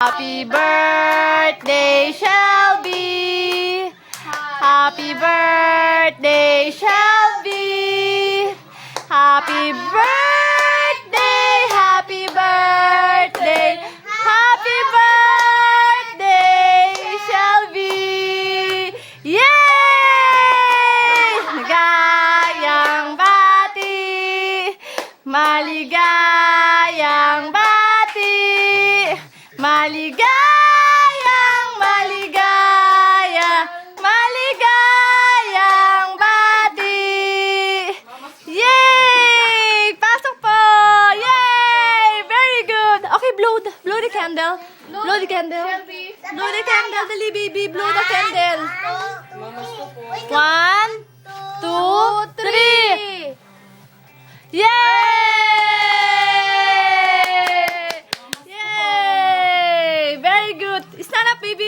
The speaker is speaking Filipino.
Happy birthday, Shelby. Happy birthday, Shelby. Happy birthday, happy birthday, happy birthday, Shelby. Yay! Maligayang bati, maligayang bati, maligayang, maligayang bati. Yay! Pasok po! Yay! Very good. Okay, blow the candle. Blow the candle. Blow the candle, dali baby. Blow the candle. 1, 2, 3. Yay! Yay! Very good. Stand up, baby.